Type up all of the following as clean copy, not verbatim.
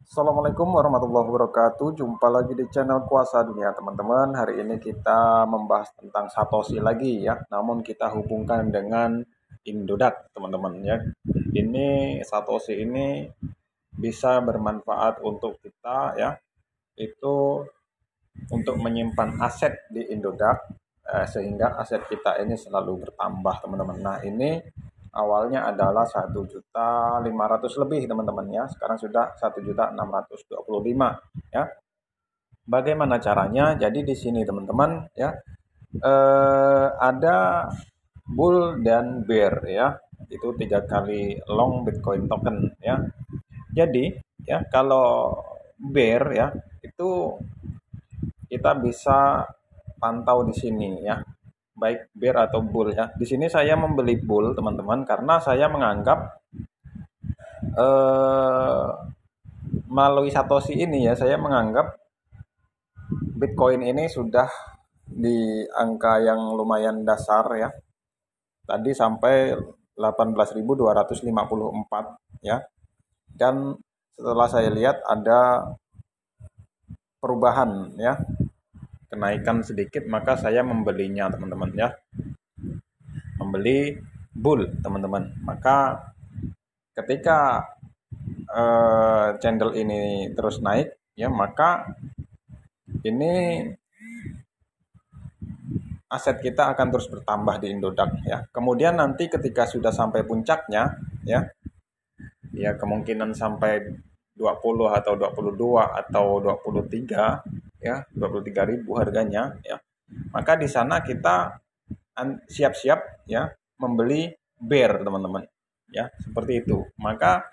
Assalamualaikum warahmatullahi wabarakatuh. Jumpa lagi di channel Kuasa Dunia, teman-teman. Hari ini kita membahas tentang Satoshi lagi ya. Namun kita hubungkan dengan Indodax, teman-teman ya. Ini Satoshi ini bisa bermanfaat untuk kita ya. Itu untuk menyimpan aset di Indodax, sehingga aset kita ini selalu bertambah, teman-teman. Nah, ini awalnya adalah 1.500.000 lebih, teman-teman ya. Sekarang sudah 1.625.000 ya. Bagaimana caranya? Jadi di sini, teman-teman ya, ada bull dan bear ya. Itu 3 kali long Bitcoin token ya. Jadi ya, kalau bear ya, itu kita bisa pantau di sini ya, baik bear atau bull ya. Di sini saya membeli bull, teman-teman, karena saya menganggap eh, melalui Satoshi ini ya, saya menganggap Bitcoin ini sudah di angka yang lumayan dasar ya. Tadi sampai 18.254 ya. Dan setelah saya lihat ada perubahan ya, kenaikan sedikit, maka saya membelinya, teman-teman ya. Membeli bull, teman-teman. Maka ketika channel ini terus naik ya, maka ini aset kita akan terus bertambah di Indodax ya. Kemudian nanti ketika sudah sampai puncaknya ya, ya kemungkinan sampai 20 atau 22 atau 23 ya, 23.000 harganya ya. Maka di sana kita siap-siap ya membeli bear, teman-teman ya, seperti itu. Maka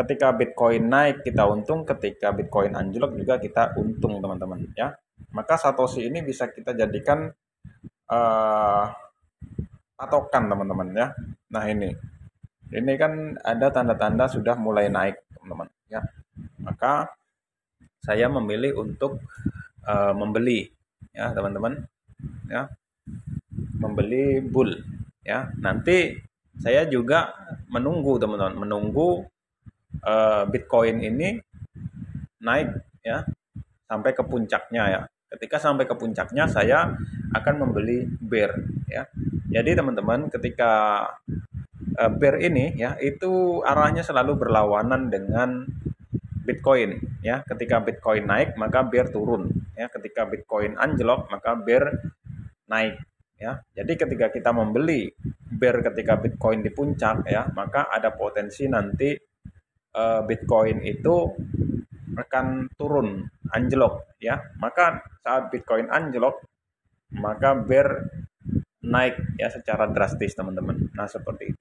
ketika Bitcoin naik kita untung, ketika Bitcoin anjlok juga kita untung, teman-teman ya. Maka Satoshi ini bisa kita jadikan uh, patokan, teman-teman ya. Nah, ini kan ada tanda-tanda sudah mulai naik, teman-teman ya. Maka saya memilih untuk membeli ya, teman-teman ya, membeli bull ya. Nanti saya juga menunggu, teman-teman, menunggu Bitcoin ini naik ya sampai ke puncaknya ya. Ketika sampai ke puncaknya saya akan membeli bear ya. Jadi teman-teman, ketika bear ini ya, itu arahnya selalu berlawanan dengan Bitcoin ya. Ketika Bitcoin naik maka bear turun ya. Ketika Bitcoin anjlok maka bear naik ya. Jadi ketika kita membeli bear ketika Bitcoin di puncak ya, maka ada potensi nanti Bitcoin itu akan turun, anjlok ya. Maka saat Bitcoin anjlok, maka bear naik ya secara drastis, teman-teman. Nah, seperti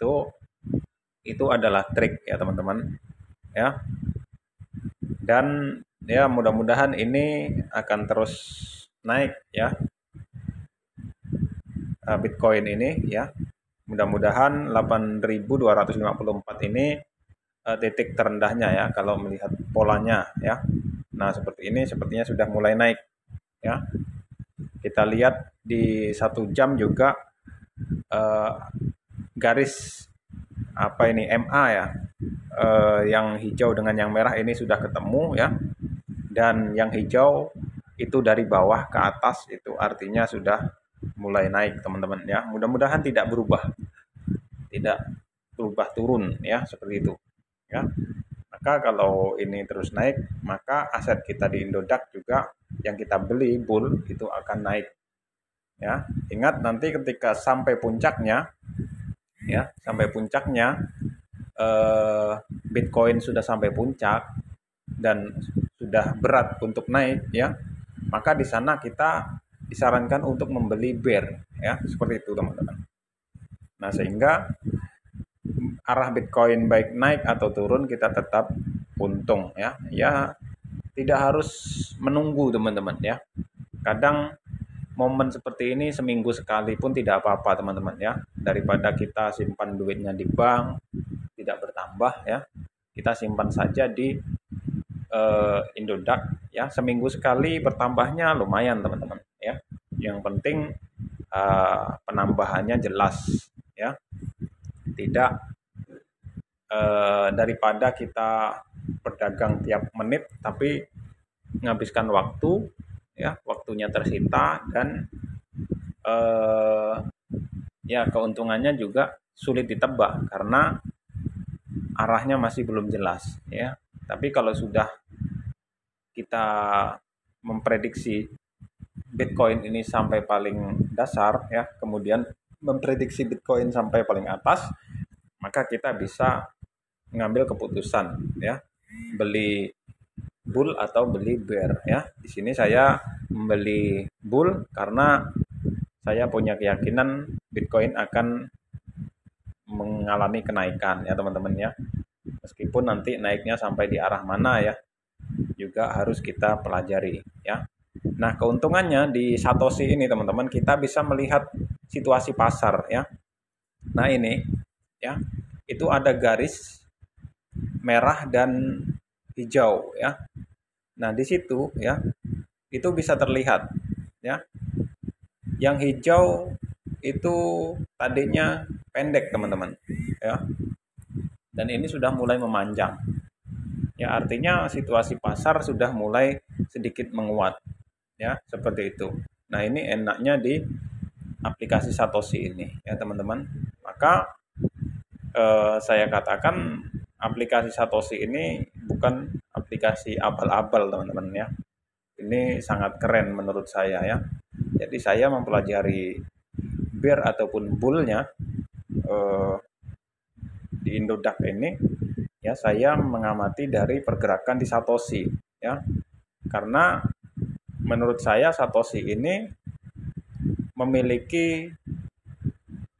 itu adalah trik ya, teman-teman ya. Dan ya, mudah-mudahan ini akan terus naik ya, Bitcoin ini ya. Mudah-mudahan 8.254 ini titik terendahnya ya, kalau melihat polanya ya. Nah, seperti ini sepertinya sudah mulai naik ya. Kita lihat di 1 jam juga garis apa ini, MA ya, yang hijau dengan yang merah ini sudah ketemu ya. Dan yang hijau itu dari bawah ke atas, itu artinya sudah mulai naik, teman-teman ya. Mudah-mudahan tidak berubah, tidak berubah turun ya, seperti itu ya. Maka kalau ini terus naik, maka aset kita di Indodax juga yang kita beli bull itu akan naik ya. Ingat, nanti ketika sampai puncaknya ya, sampai puncaknya Bitcoin sudah sampai puncak dan sudah berat untuk naik ya, maka di sana kita disarankan untuk membeli bear ya, seperti itu, teman-teman. Nah, sehingga arah Bitcoin baik naik atau turun kita tetap untung ya. Ya, tidak harus menunggu, teman-teman ya. Kadang momen seperti ini seminggu sekali pun tidak apa-apa, teman-teman ya. Daripada kita simpan duitnya di bank tidak bertambah ya, kita simpan saja di Indodax ya. Seminggu sekali bertambahnya lumayan, teman-teman ya. Yang penting penambahannya jelas ya, tidak daripada kita berdagang tiap menit, tapi menghabiskan waktu, ya waktunya tersita, dan ya keuntungannya juga sulit ditebak karena arahnya masih belum jelas, ya. Tapi kalau sudah kita memprediksi Bitcoin ini sampai paling dasar, ya, kemudian memprediksi Bitcoin sampai paling atas, maka kita bisa mengambil keputusan, ya, beli bull atau beli bear, ya. Di sini saya membeli bull karena saya punya keyakinan Bitcoin akan mengalami kenaikan, ya teman-teman, ya. Meskipun nanti naiknya sampai di arah mana, ya, juga harus kita pelajari, ya. Nah, keuntungannya di Satoshi ini teman-teman, kita bisa melihat situasi pasar, ya. Nah, ini, ya, itu ada garis merah dan hijau, ya. Nah, di situ, ya, itu bisa terlihat, ya. Yang hijau itu tadinya pendek teman-teman, ya. Dan ini sudah mulai memanjang. Ya, artinya situasi pasar sudah mulai sedikit menguat, ya, seperti itu. Nah, ini enaknya di aplikasi Satoshi ini, ya teman-teman. Maka saya katakan aplikasi Satoshi ini bukan aplikasi abal-abal teman-teman, ya. Ini sangat keren menurut saya, ya. Jadi saya mempelajari bear ataupun bull-nya di Indodax ini, ya, saya mengamati dari pergerakan di Satoshi, ya. Karena menurut saya Satoshi ini memiliki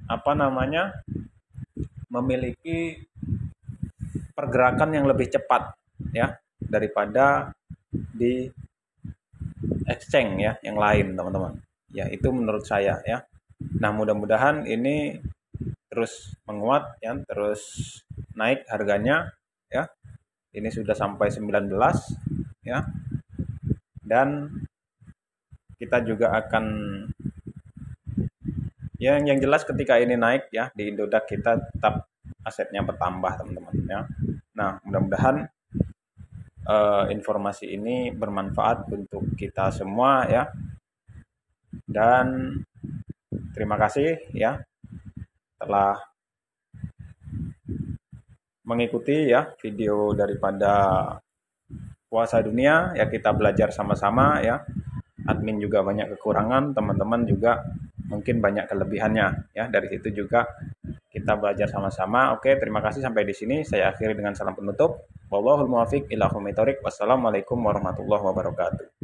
apa namanya? Memiliki pergerakan yang lebih cepat, ya, daripada di exchange, ya, yang lain teman-teman. Ya, itu menurut saya, ya. Nah, mudah-mudahan ini terus menguat, ya, terus naik harganya, ya. Ini sudah sampai 19, ya. Dan kita juga akan, yang jelas ketika ini naik, ya, di Indodax kita tetap asetnya bertambah teman-teman, ya. Nah, mudah-mudahan informasi ini bermanfaat untuk kita semua, ya. Dan terima kasih, ya, telah mengikuti, ya, video daripada puasa dunia, ya. Kita belajar sama-sama, ya. Admin juga banyak kekurangan, teman-teman juga mungkin banyak kelebihannya, ya. Dari situ juga kita belajar sama-sama. Oke, terima kasih sampai di sini. Saya akhiri dengan salam penutup. Wallahul muwaffiq ila aqwamit thoriq. Wassalamualaikum warahmatullahi wabarakatuh.